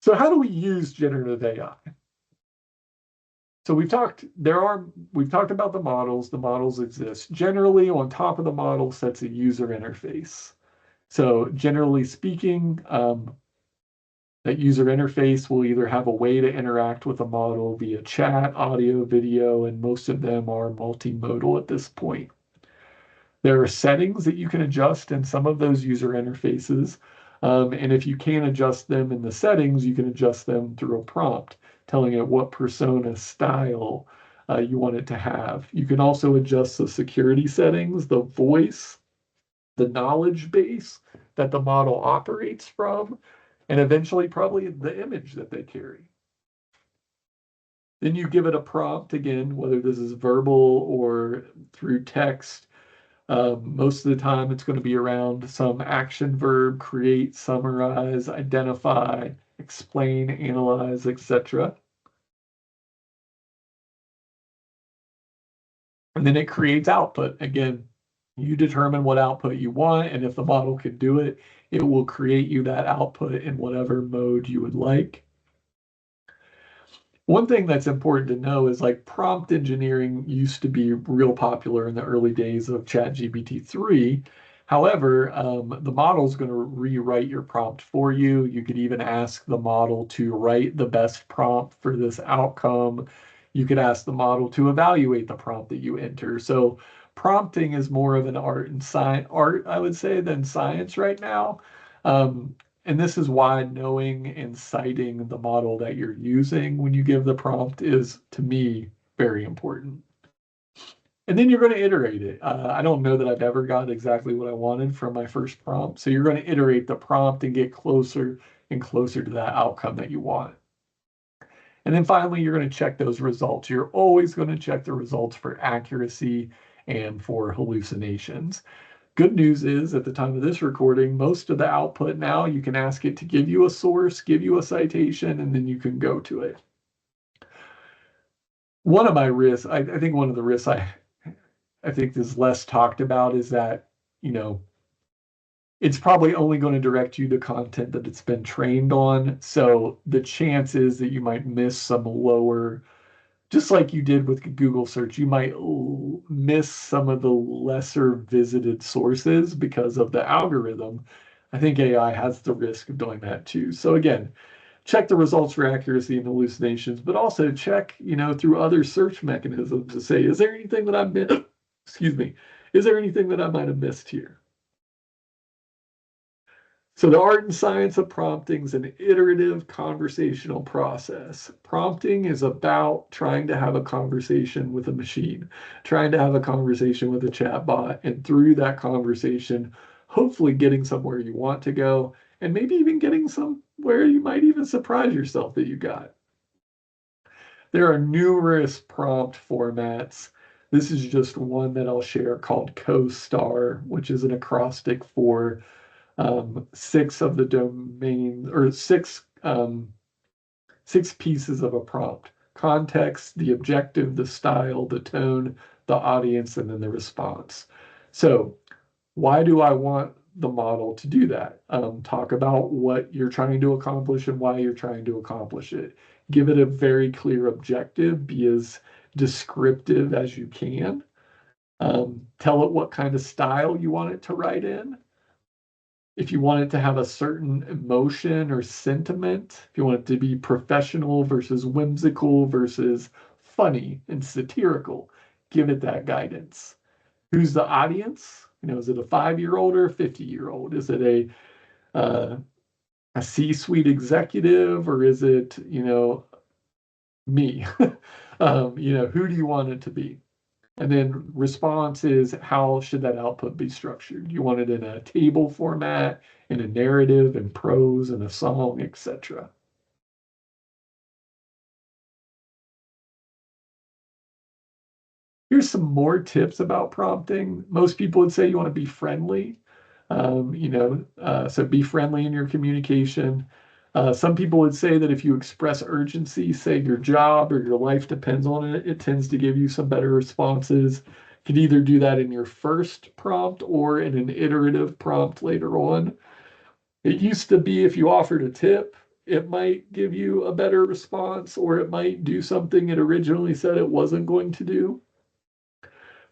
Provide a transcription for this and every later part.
So how do we use generative AI? So we've talked about the models. The models exist. Generally, on top of the model sits a user interface. So generally speaking, that user interface will either have a way to interact with a model via chat, audio, video, and most of them are multimodal at this point. There are settings that you can adjust in some of those user interfaces. And if you can't adjust them in the settings, you can adjust them through a prompt, telling it what persona style you want it to have. You can also adjust the security settings, the voice, the knowledge base that the model operates from, and eventually probably the image that they carry. Then you give it a prompt again, whether this is verbal or through text. Most of the time, it's going to be around some action verb: create, summarize, identify, explain, analyze, etc. And then it creates output. Again, you determine what output you want, and if the model can do it, it will create you that output in whatever mode you would like. One thing that's important to know is like prompt engineering used to be real popular in the early days of ChatGPT 3. However, the model is going to rewrite your prompt for you. You could even ask the model to write the best prompt for this outcome. You could ask the model to evaluate the prompt that you enter. So prompting is more of an art, I would say, than science right now. Um, and this is why knowing and citing the model that you're using when you give the prompt is, to me, very important. And then you're going to iterate it. I don't know that I've ever got exactly what I wanted from my first prompt. So you're going to iterate the prompt and get closer and closer to that outcome that you want. And then finally, you're going to check those results. You're always going to check the results for accuracy and for hallucinations. Good news is, at the time of this recording, most of the output now, you can ask it to give you a source, give you a citation, and then you can go to it. One of my risks, I think one of the risks I think is less talked about is that, you know, it's probably only going to direct you to content that it's been trained on. So the chances that you might miss some lower, just like you did with Google search, you might miss some of the lesser visited sources because of the algorithm. I think AI has the risk of doing that too. So again, check the results for accuracy and hallucinations, but also check, through other search mechanisms to say, is there anything that I missed? Excuse me. Is there anything that I might have missed here? So the art and science of prompting is an iterative conversational process. Prompting is about trying to have a conversation with a machine, trying to have a conversation with a chatbot, and through that conversation, hopefully getting somewhere you want to go, and maybe even getting somewhere you might even surprise yourself that you got. There are numerous prompt formats. This is just one that I'll share called CoStar, which is an acrostic for six of the domain or six pieces of a prompt: context, the objective, the style, the tone, the audience, and then the response. So why do I want the model to do that? Talk about what you're trying to accomplish and why you're trying to accomplish it. Give it a very clear objective. Be as descriptive as you can. Tell it what kind of style you want it to write in. If you want it to have a certain emotion or sentiment, if you want it to be professional versus whimsical versus funny and satirical, give it that guidance. Who's the audience? Is it a 5-year-old or a 50-year-old? Is it a C-suite executive, or is it, me? Who do you want it to be? And then response is, how should that output be structured? You want it in a table format, in a narrative, in prose, in a song, etc. Here's some more tips about prompting. Most people would say you want to be friendly. So be friendly in your communication. Some people would say that if you express urgency, say your job or your life depends on it, it tends to give you some better responses. You could either do that in your first prompt or in an iterative prompt later on. It used to be if you offered a tip, it might give you a better response, or it might do something it originally said it wasn't going to do.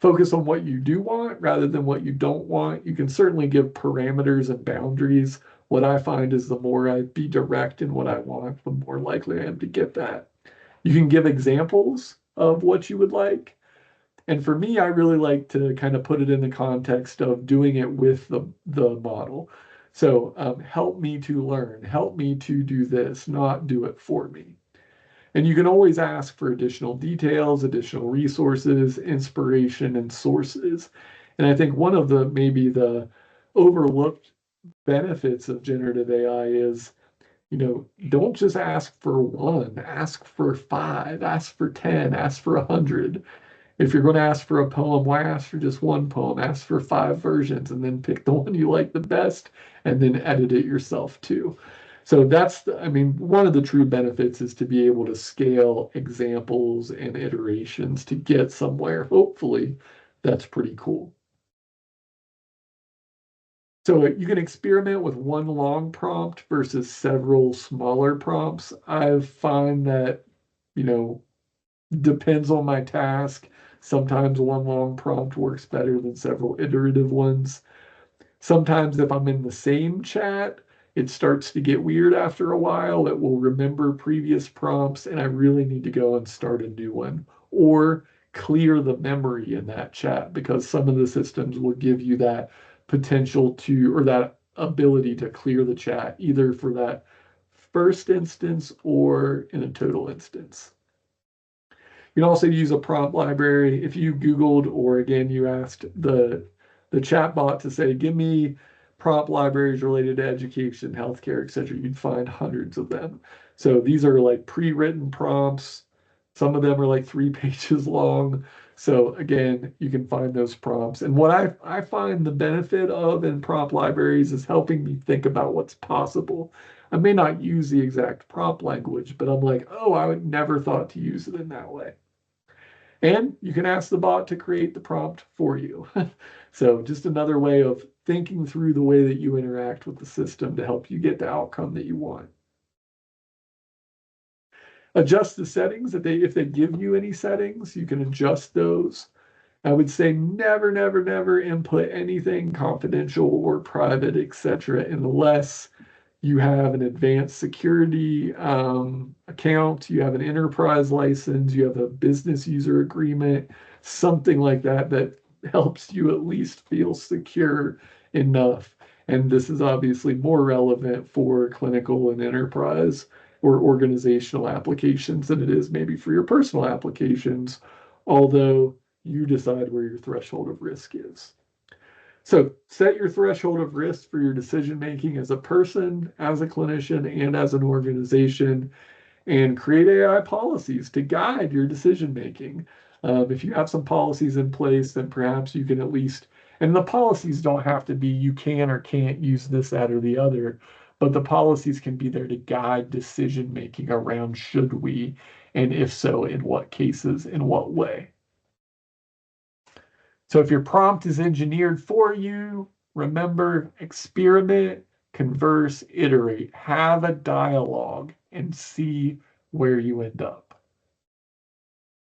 Focus on what you do want rather than what you don't want. You can certainly give parameters and boundaries. What I find is the more I be direct in what I want, the more likely I am to get that. You can give examples of what you would like. And for me, I really like to kind of put it in the context of doing it with the model. So help me to learn, help me to do this, not do it for me. And you can always ask for additional details, additional resources, inspiration, and sources. And I think one of the maybe the overlooked benefits of generative AI is, don't just ask for one, ask for five, ask for 10, ask for 100. If you're going to ask for a poem, why ask for just one poem? Ask for 5 versions and then pick the one you like the best and then edit it yourself too. So I mean, one of the true benefits is to be able to scale examples and iterations to get somewhere. Hopefully, that's pretty cool. So you can experiment with one long prompt versus several smaller prompts. I find that, you know, depends on my task. Sometimes one long prompt works better than several iterative ones. Sometimes if I'm in the same chat, it starts to get weird after a while. It will remember previous prompts, and I really need to go and start a new one or clear the memory in that chat, because some of the systems will give you that potential to, or that ability to clear the chat, either for that first instance or in a total instance. You can also use a prompt library. If you Googled, or again, you asked the chatbot to say, give me prompt libraries related to education, healthcare, etc., you'd find hundreds of them. So these are like pre-written prompts. Some of them are like 3 pages long. So again, you can find those prompts. And what I find the benefit of in prompt libraries is helping me think about what's possible. I may not use the exact prompt language, but I'm like, oh, I would never thought to use it in that way. And you can ask the bot to create the prompt for you. So just another way of thinking through the way that you interact with the system to help you get the outcome that you want. Adjust the settings. If they give you any settings, you can adjust those. I would say never, never, never input anything confidential or private, etc., unless you have an advanced security account, you have an enterprise license, you have a business user agreement, something like that that helps you at least feel secure enough. And this is obviously more relevant for clinical and enterprise or organizational applications than it is maybe for your personal applications, although you decide where your threshold of risk is. So set your threshold of risk for your decision making as a person, as a clinician, and as an organization, and create AI policies to guide your decision making. If you have some policies in place, then perhaps you can at least, and the policies don't have to be you can or can't use this, that, or the other, but the policies can be there to guide decision making around should we, and if so, in what cases, in what way. So if your prompt is engineered for you, remember, experiment, converse, iterate, have a dialogue, and see where you end up.